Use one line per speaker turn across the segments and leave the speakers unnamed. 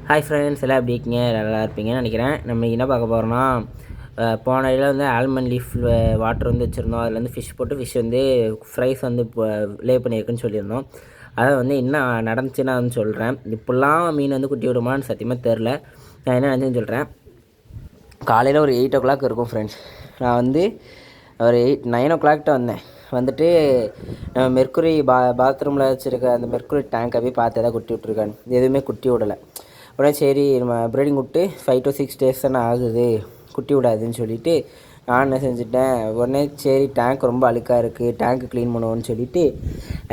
Hi friends, எல்லாம் எப்படி இருக்கீங்க? நல்லா இருப்பீங்கன்னு நினைக்கிறேன். நம்ம என்ன பார்க்க போகிறோம்னா, போன இதில் வந்து ஆல்மண்ட் லீஃப் வாட்டர் வந்து வச்சுருந்தோம். அதில் வந்து ஃபிஷ் போட்டு ஃபிஷ் வந்து ஃப்ரைஸ் வந்து இப்போ லே பண்ணியிருக்குன்னு சொல்லியிருந்தோம். அதை வந்து என்ன நடந்துச்சுன்னு நான் வந்து சொல்கிறேன். இப்படிலாம் மீன் வந்து குட்டி விடுமான்னு சத்தியமாக தெரில. நான் என்ன நினச்சேன்னு சொல்கிறேன். காலையில் ஒரு 8 o'clock இருக்கும் ஃப்ரெண்ட்ஸ். நான் வந்து ஒரு 9 o'clock வந்தேன். வந்துட்டு நம்ம மெர்க்குரி பாத்ரூமில் வச்சுருக்க அந்த மெர்க்குரி டேங்கை போய் பார்த்து எதாவது குட்டி விட்ருக்கான்னு. எதுவுமே குட்டி விடலை. உடனே சரி நம்ம ப்ரீடிங் விட்டு 5 to 6 days தானே ஆகுது, குட்டி விடாதுன்னு சொல்லிவிட்டு நான் என்ன செஞ்சுட்டேன். உடனே சரி டேங்க் ரொம்ப அழுக்காக இருக்குது, டேங்க்கு க்ளீன் பண்ணுவோன்னு சொல்லிவிட்டு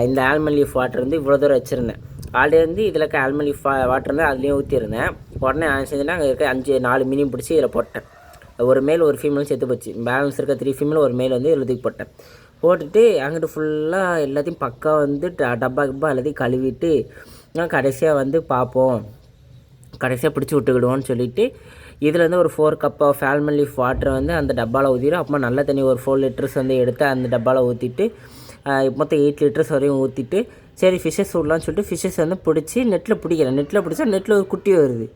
இந்த ஆல்மண்ட் லீஃப் வாட்டர் வந்து இவ்வளோ தூரம் வச்சுருந்தேன். ஆல்ரெடி வந்து இதில் இருக்க ஆல்மண்ட் லீஃப் வாட்டர் வந்து அதுலேயும் ஊற்றிருந்தேன். உடனே நான் செஞ்சேன்னா அங்கே இருக்க 4 மீனையும் பிடிச்சி இதில் போட்டேன். ஒரு மேல் ஒரு ஃபீமேலும் சேர்த்து போச்சு. பேலன்ஸ் இருக்க 3 ஃபீமேல் ஒரு மேல் வந்து எழுதிக்கு போட்டேன். போட்டுட்டு அங்கிட்டு ஃபுல்லாக எல்லாத்தையும் பக்கா வந்து டப்பா எல்லாத்தையும் கழுவிட்டு நான் கடைசியாக வந்து பார்ப்போம், கடைசியாக பிடிச்சி விட்டுக்கிடுவோன்னு சொல்லிவிட்டு இதில் வந்து ஒரு 4 cup ஆஃப் ஆல்மண்ட் லீஃப் வாட்டரை வந்து அந்த டப்பாவில் ஊற்றிடும். அப்புறமா நல்ல தண்ணி ஒரு 4 liters வந்து எடுத்து அந்த டப்பாவில் ஊற்றிட்டு மொத்தம் 8 liters வரையும் ஊற்றிட்டு சரி ஃபிஷ்ஷஸ் விடலான்னு சொல்லிட்டு ஃபிஷ்ஷஸ் வந்து பிடிச்சி நெட்டில் பிடிக்கிறேன். நெட்டில் பிடிச்சா நெட்டில் ஒரு குட்டி வருது.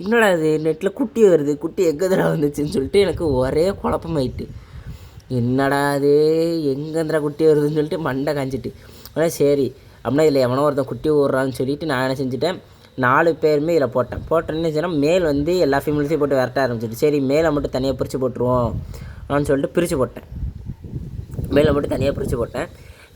என்னடா இது நெட்டில் குட்டி வருது, குட்டி எங்கேதில் வந்துச்சுன்னு சொல்லிட்டு எனக்கு ஒரே குழப்பமாயிட்டு. என்னடா அது எங்கேந்திரா குட்டி வருதுன்னு சொல்லிட்டு மண்டை காஞ்சிட்டு ஆனால் சரி அப்படின்னா இதில் எவனோ ஒருத்தன் குட்டி விட்றான்னு சொல்லிவிட்டு நான் என்ன செஞ்சுட்டேன். 4 பேருமே இதில் போட்டேன்னு சொன்னால் மேல் வந்து எல்லா ஃபீமேல்ஸையும் போட்டு விரட்ட ஆரம்பிச்சிட்டு சரி மேலே மட்டும் தனியாக பிரித்து போட்டுருவோம் அப்படின்னு சொல்லிட்டு பிரித்து போட்டேன். மேலே மட்டும் தனியாக பிரித்து போட்டேன்.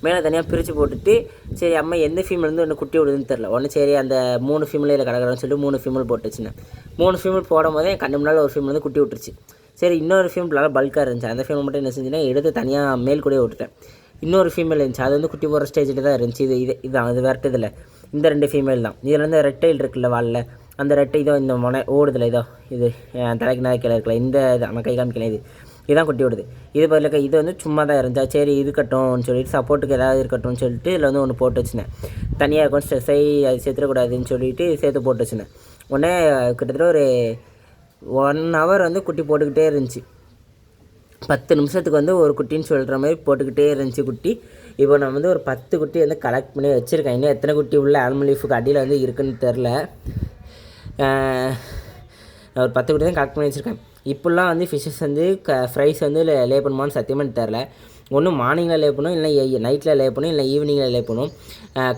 மேலே தனியாக பிரித்து போட்டுட்டு சரி அம்மா எந்த ஃபீமேல் வந்து ஒன்று குட்டி விடுதுன்னு தெரில. ஒன்று சரி அந்த 3 ஃபீமேல் இதில் கிடக்குறான்னு சொல்லிட்டு 3 ஃபீமேல் போட்டு வச்சுனேன். 3 ஃபீமேல் போடும் போதே என் கண்ணு முன்னால் ஒரு ஃபீமேல் வந்து குட்டி விட்டுருச்சு. சரி இன்னொரு ஃபீமேல் நல்லா பல்காக இருந்துச்சு. அந்த ஃபீமேல் மட்டும் என்ன செஞ்சுன்னா எடுத்து தனியாக மேல் கூட விட்டுட்டேன். இன்னொரு ஃபீமேல் இருந்துச்சு, அது வந்து குட்டி போகிற ஸ்டேஜில் தான் இருந்துச்சு. இதுதான் அது விரட்டுதில்லை. இந்த 2 ஃபீமேல் தான். இதில் வந்து ரெட்டைல் இருக்குல்ல வாலில், அந்த ரெட்டை இதோ இந்த ஓடுதில்ல இதோ இது தலைக்கு நேரம் கீழே இருக்கல இந்த இது நம்ம கை காமிக்கல இதுதான் குட்டி விடுது. இது பதில் இது வந்து சும்மா தான் இருந்துச்சா சரி இருக்கட்டும்னு சொல்லிட்டு சப்போர்ட்டுக்கு ஏதாவது இருக்கட்டும்னு சொல்லிட்டு இதில் வந்து ஒன்று போட்டு வச்சுனேன். தனியாக இருக்கும் ஸ்ட்ரெஸ்ஸை அது சேர்த்துக்கூடாதுன்னு சொல்லிட்டு சேர்த்து போட்டு வச்சுனேன். உடனே கிட்டத்தட்ட ஒரு 1 hour வந்து குட்டி போட்டுக்கிட்டே இருந்துச்சு. 10 நிமிஷத்துக்கு வந்து ஒரு குட்டின்னு சொல்கிற மாதிரி போட்டுக்கிட்டே இருந்துச்சு குட்டி. இப்போ நான் வந்து ஒரு 10 குட்டி வந்து கலெக்ட் பண்ணி வச்சுருக்கேன். இன்னும் எத்தனை குட்டி உள்ள ஆல்மண்ட் லீஃபுக்கு அடியில் வந்து இருக்குதுன்னு தெரில. நான் ஒரு 10 குட்டி தான் கலெக்ட் பண்ணி வச்சுருக்கேன். இப்போல்லாம் வந்து ஃபிஷ்ஷஸ் வந்து ஃப்ரைஸ் வந்து லே பண்ணுமான்னு சத்தியமாக தெரில. ஒன்று மார்னிங்கில் லே பண்ணும், இல்லை நைட்டில் லே பண்ணும், இல்லை ஈவினிங்கில் லே பண்ணும்.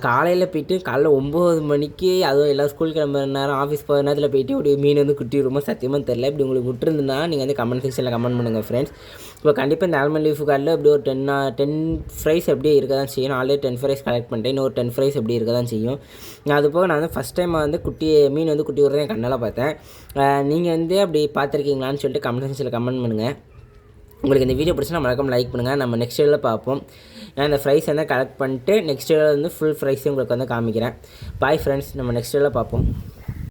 காலையில் போய்ட்டு காலைல 9 மணிக்கு அதுவும் எல்லாம் ஸ்கூல் கிளம்புற நேரம் ஆஃபீஸ் போகிற நேரத்தில் போய்ட்டு இப்படி மீன் வந்து குட்டி விடுமோ சத்தியமாக தெரில. இப்படி உங்களுக்கு விட்டுருந்துன்னா நீங்கள் வந்து கமெண்ட் செக்ஷனில் கமெண்ட் பண்ணுங்கள் ஃப்ரெண்ட்ஸ். இப்போ கண்டிப்பாக இந்த ஆல்மண்ட் லீஃப் கார்டில் இப்படி ஒரு 10 ஃப்ரைஸ் எப்படியே இருக்க தான் செய்யும். ஆல்ரெடி 10 ஃப்ரைஸ் கலெக்ட் பண்ணிட்டேன். இன்னும் ஒரு 10 ஃப்ரைஸ் எப்படி இருக்க தான் செய்யும். அது போக நான் வந்து ஃபஸ்ட் டைம் வந்து மீன் வந்து குட்டி விடுறதை என் கண்ணால் பார்த்தேன். நீங்கள் வந்து அப்படி பார்த்துருக்கீங்களான்னு சொல்லிட்டு கமெண்ட் செக்ஷனில் கமெண்ட் பண்ணுங்கள். உங்களுக்கு இந்த வீடியோ பிடிச்சா மறக்காம லைக் பண்ணுங்கள். நம்ம நெக்ஸ்ட் வீடியோவில் பார்ப்போம். நான் இந்த ஃப்ரைஸ் வந்து கலெக்ட் பண்ணிட்டு நெக்ஸ்ட் வீடியோவில் வந்து ஃபுல் ஃப்ரைஸையும் உங்களுக்கு வந்து காமிக்கிறேன். பாய் ஃப்ரெண்ட்ஸ், நம்ம நெக்ஸ்ட் வீடியோவில் பார்ப்போம்.